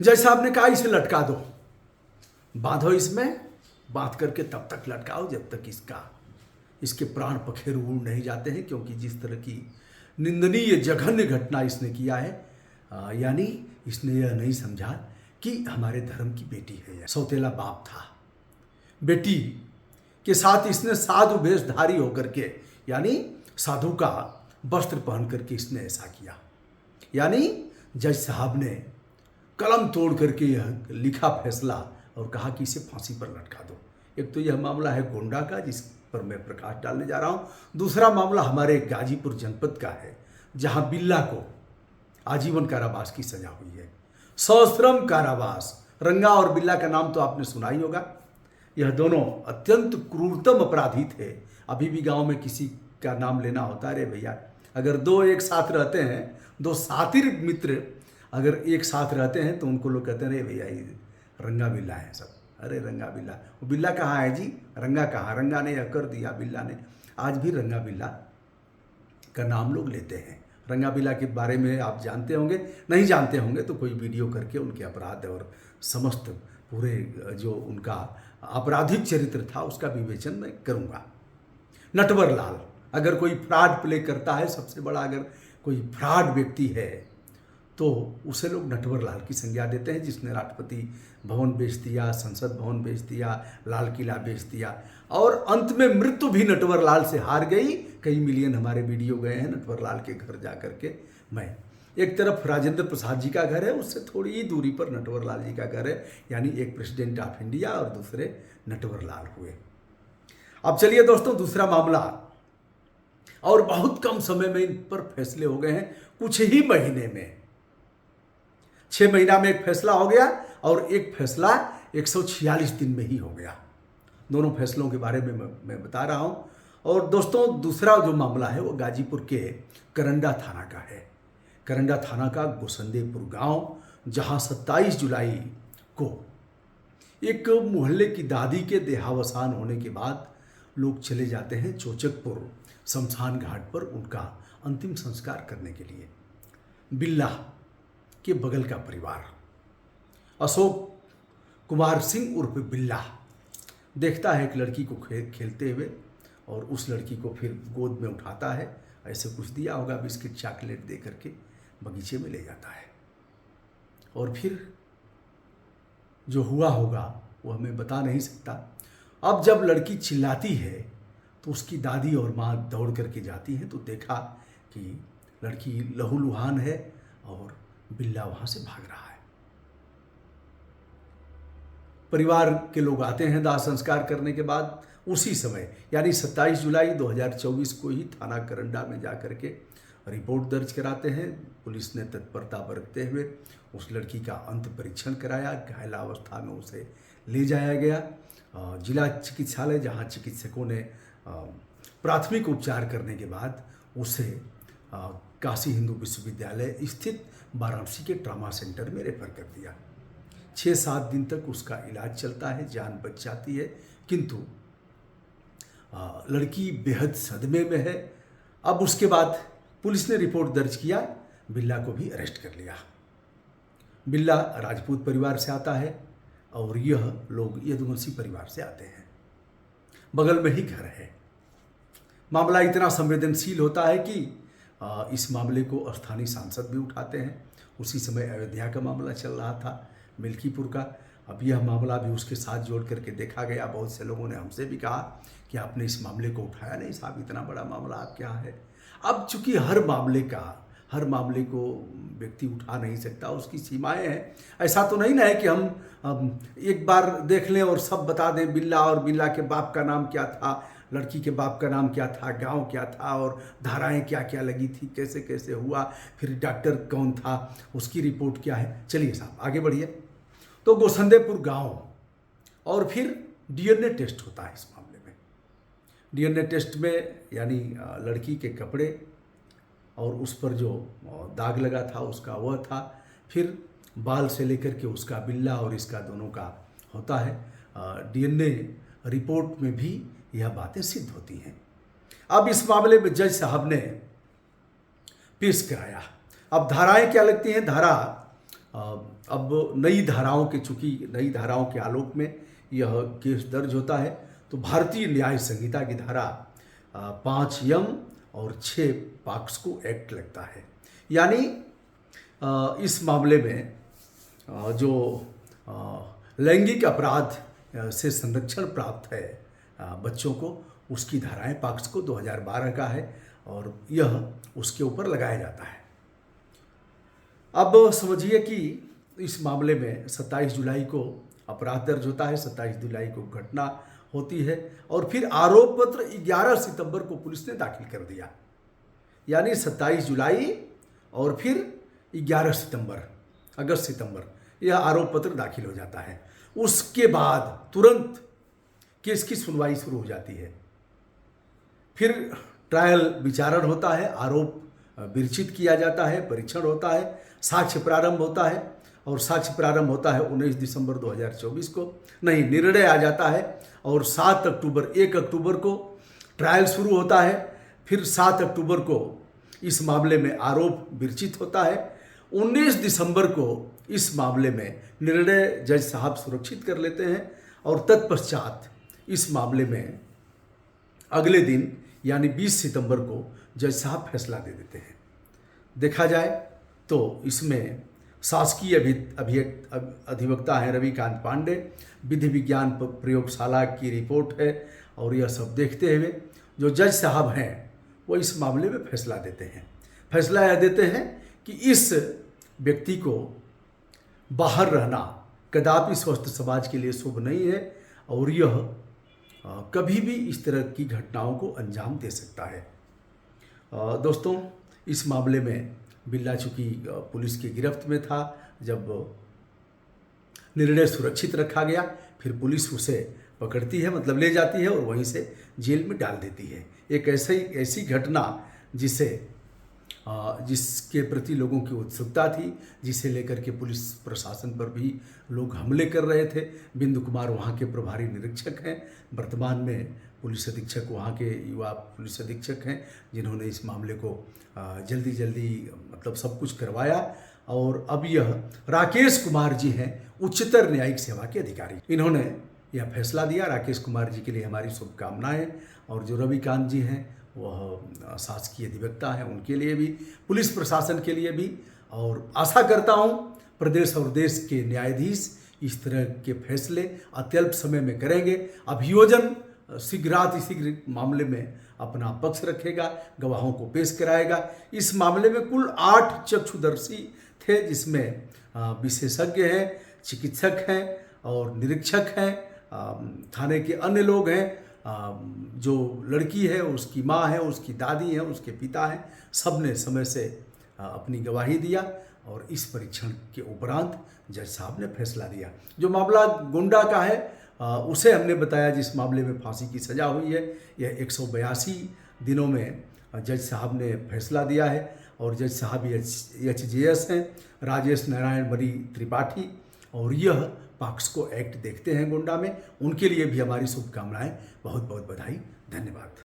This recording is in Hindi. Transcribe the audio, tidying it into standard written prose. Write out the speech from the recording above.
जज साहब ने कहा इसे लटका दो, बांधो इसमें, बांध करके तब तक लटकाओ जब तक इसके प्राण पखेरु उड़ नहीं जाते हैं, क्योंकि जिस तरह की निंदनीय जघन्य घटना इसने किया है, यानी इसने यह नहीं समझा कि हमारे धर्म की बेटी है। यह सौतेला बाप था, बेटी के साथ इसने साधु वेशधारी होकर के, यानी साधु का वस्त्र पहन करके इसने ऐसा किया। यानी जज साहब ने कलम तोड़ करके यह लिखा फैसला और कहा कि इसे फांसी पर लटका दो। एक तो यह मामला है गोंडा का, जिस पर मैं प्रकाश डालने जा रहा हूँ। दूसरा मामला हमारे गाजीपुर जनपद का है, जहाँ बिल्ला को आजीवन कारावास की सजा हुई है, सश्रम कारावास। रंगा और बिल्ला का नाम तो आपने सुना ही होगा। यह दोनों अत्यंत क्रूरतम अपराधी थे। अभी भी गांव में किसी का नाम लेना होता है, अरे भैया, अगर दो एक साथ रहते हैं, दो सातिर मित्र अगर एक साथ रहते हैं तो उनको लोग कहते हैं अरे भैया ये रंगा बिल्ला है सब। अरे रंगा बिल्ला, वो बिल्ला कहाँ है जी, रंगा कहाँ? रंगा ने यह कर दिया, बिल्ला ने। आज भी रंगा बिल्ला का नाम लोग लेते हैं। रंगा बिल्ला के बारे में आप जानते होंगे, नहीं जानते होंगे तो कोई वीडियो करके उनके अपराध और समस्त पूरे जो उनका आपराधिक चरित्र था उसका विवेचन मैं करूँगा। नटवर लाल, अगर कोई फ्रॉड प्ले करता है, सबसे बड़ा अगर कोई फ्रॉड व्यक्ति है तो उसे लोग नटवर लाल की संज्ञा देते हैं, जिसने राष्ट्रपति भवन बेच दिया, संसद भवन बेच दिया, लाल किला बेच दिया, और अंत में मृत्यु भी नटवर लाल से हार गई। कई मिलियन हमारे वीडियो गए हैं नटवर लाल के घर जा करके। मैं एक तरफ राजेंद्र प्रसाद जी का घर है, उससे थोड़ी ही दूरी पर नटवर लाल जी का घर है, यानी एक प्रेसिडेंट ऑफ इंडिया और दूसरे नटवर लाल हुए। अब चलिए दोस्तों, दूसरा मामला, और बहुत कम समय में इन पर फैसले हो गए हैं, कुछ ही महीने में। 6 महीना में एक फैसला हो गया और एक फैसला 146 दिन में ही हो गया। दोनों फैसलों के बारे में मैं बता रहा हूं। और दोस्तों, दूसरा जो मामला है वो गाजीपुर के करंडा थाना का है। करंडा थाना का गोसंदेपुर गांव, जहां 27 जुलाई को एक मोहल्ले की दादी के देहावसान होने के बाद लोग चले जाते हैं चोचकपुर शमशान घाट पर उनका अंतिम संस्कार करने के लिए। बिल्ला के बगल का परिवार, अशोक कुमार सिंह उर्फ बिल्ला, देखता है एक लड़की को खेलते हुए और उस लड़की को फिर गोद में उठाता है, ऐसे कुछ दिया होगा बिस्किट चॉकलेट दे करके, बगीचे में ले जाता है। और फिर जो हुआ होगा वो हमें बता नहीं सकता। अब जब लड़की चिल्लाती है तो उसकी दादी और माँ दौड़ करके जाती हैं, तो देखा कि लड़की लहूलुहान है और बिल्ला वहाँ से भाग रहा है। परिवार के लोग आते हैं दाह संस्कार करने के बाद। उसी समय यानी 27 जुलाई 2024 को ही थाना करंडा में जाकर के रिपोर्ट दर्ज कराते हैं। पुलिस ने तत्परता बरतते हुए उस लड़की का अंत परीक्षण कराया, घायलावस्था में उसे ले जाया गया जिला चिकित्सालय, जहां चिकित्सकों ने प्राथमिक उपचार करने के बाद उसे काशी हिंदू विश्वविद्यालय स्थित वाराणसी के ट्रामा सेंटर में रेफर कर दिया। 6-7 दिन तक उसका इलाज चलता है, जान बच जाती है, किंतु लड़की बेहद सदमे में है। अब उसके बाद पुलिस ने रिपोर्ट दर्ज किया, बिल्ला को भी अरेस्ट कर लिया। बिल्ला राजपूत परिवार से आता है और यह लोग यदुवंशी परिवार से आते हैं, बगल में ही घर है। मामला इतना संवेदनशील होता है कि इस मामले को स्थानीय सांसद भी उठाते हैं। उसी समय अयोध्या का मामला चल रहा था, मिल्कीपुर का। अब यह मामला भी उसके साथ जोड़ करके देखा गया। बहुत से लोगों ने हमसे भी कहा कि आपने इस मामले को उठाया नहीं साहब, इतना बड़ा मामला आपके यहाँ है। अब चूंकि हर मामले को व्यक्ति उठा नहीं सकता, उसकी सीमाएं हैं। ऐसा तो नहीं ना है कि हम एक बार देख लें और सब बता दें, बिल्ला और बिल्ला के बाप का नाम क्या था, लड़की के बाप का नाम क्या था, गांव क्या था और धाराएं क्या क्या लगी थी, कैसे कैसे हुआ, फिर डॉक्टर कौन था, उसकी रिपोर्ट क्या है। चलिए साहब आगे बढ़िए। तो गोसंदेपुर गांव, और फिर डीएनए टेस्ट होता है इस मामले में। डीएनए टेस्ट में यानी लड़की के कपड़े और उस पर जो दाग लगा था उसका वह था, फिर बाल से लेकर के उसका बिल्ला और इसका दोनों का होता है। डीएनए रिपोर्ट में भी यह बातें सिद्ध होती हैं। अब इस मामले में जज साहब ने पेश कराया। अब धाराएं क्या लगती हैं? धारा अब नई धाराओं के चूंकि नई धाराओं के आलोक में यह केस दर्ज होता है, तो भारतीय न्याय संहिता की धारा 5 यम और 6 पॉक्सो एक्ट लगता है। यानी इस मामले में जो लैंगिक अपराध से संरक्षण प्राप्त है बच्चों को, उसकी धाराएं पॉक्सो 2012 का है और यह उसके ऊपर लगाया जाता है। अब समझिए कि इस मामले में 27 जुलाई को अपराध दर्ज होता है, 27 जुलाई को घटना होती है और फिर आरोप पत्र 11 सितंबर को पुलिस ने दाखिल कर दिया। यानी 27 जुलाई और फिर 11 सितंबर, अगस्त सितंबर, यह आरोप पत्र दाखिल हो जाता है। उसके बाद तुरंत केस की सुनवाई शुरू हो जाती है। फिर ट्रायल विचारण होता है, आरोप विरचित किया जाता है, परीक्षण होता है, साक्ष्य प्रारंभ होता है और साक्ष्य प्रारंभ होता है 19 दिसंबर 2024 को। नहीं, निर्णय आ जाता है और 1 अक्टूबर को ट्रायल शुरू होता है। फिर 7 अक्टूबर को इस मामले में आरोप विरचित होता है। 19 दिसंबर को इस मामले में निर्णय जज साहब सुरक्षित कर लेते हैं और तत्पश्चात इस मामले में अगले दिन यानी 20 सितंबर को जज साहब फैसला दे देते हैं। देखा जाए तो इसमें शासकीय अधिवक्ता हैं रविकांत पांडे, विधि विज्ञान प्रयोगशाला की रिपोर्ट है और यह सब देखते हुए जो जज साहब हैं वो इस मामले में फैसला देते हैं। फैसला यह देते हैं कि इस व्यक्ति को बाहर रहना कदापि स्वस्थ समाज के लिए शुभ नहीं है और यह कभी भी इस तरह की घटनाओं को अंजाम दे सकता है। दोस्तों, इस मामले में बिल्ला चूंकि पुलिस की गिरफ्त में था, जब निर्णय सुरक्षित रखा गया फिर पुलिस उसे पकड़ती है, मतलब ले जाती है और वहीं से जेल में डाल देती है। एक ऐसी घटना जिसके प्रति लोगों की उत्सुकता थी, जिसे लेकर के पुलिस प्रशासन पर भी लोग हमले कर रहे थे। बिंदु कुमार वहाँ के प्रभारी निरीक्षक हैं, वर्तमान में पुलिस अधीक्षक वहाँ के युवा पुलिस अधीक्षक हैं, जिन्होंने इस मामले को जल्दी मतलब सब कुछ करवाया। और अब यह राकेश कुमार जी हैं, उच्चतर न्यायिक सेवा के अधिकारी, इन्होंने यह फैसला दिया। राकेश कुमार जी के लिए हमारी शुभकामनाएं। और जो रविकांत जी हैं वह शासकीय अधिवक्ता हैं, उनके लिए भी, पुलिस प्रशासन के लिए भी। और आशा करता हूं प्रदेश और देश के न्यायाधीश इस तरह के फैसले अत्यल्प समय में करेंगे। अभियोजन शीघ्र मामले में अपना पक्ष रखेगा, गवाहों को पेश कराएगा। इस मामले में कुल 8 चक्षुदर्शी थे, जिसमें विशेषज्ञ हैं, चिकित्सक हैं और निरीक्षक हैं, थाने के अन्य लोग हैं, जो लड़की है उसकी माँ है, उसकी दादी है, उसके पिता हैं, सब ने समय से अपनी गवाही दिया और इस परीक्षण के उपरांत जज साहब ने फैसला दिया। जो मामला गोंडा का है उसे हमने बताया, जिस मामले में फांसी की सज़ा हुई है, यह 182 दिनों में जज साहब ने फैसला दिया है। और जज साहब HJS हैं, राजेश नारायण मरी त्रिपाठी, और यह पॉक्सो एक्ट देखते हैं गोंडा में। उनके लिए भी हमारी शुभकामनाएं। बहुत बहुत बधाई, धन्यवाद।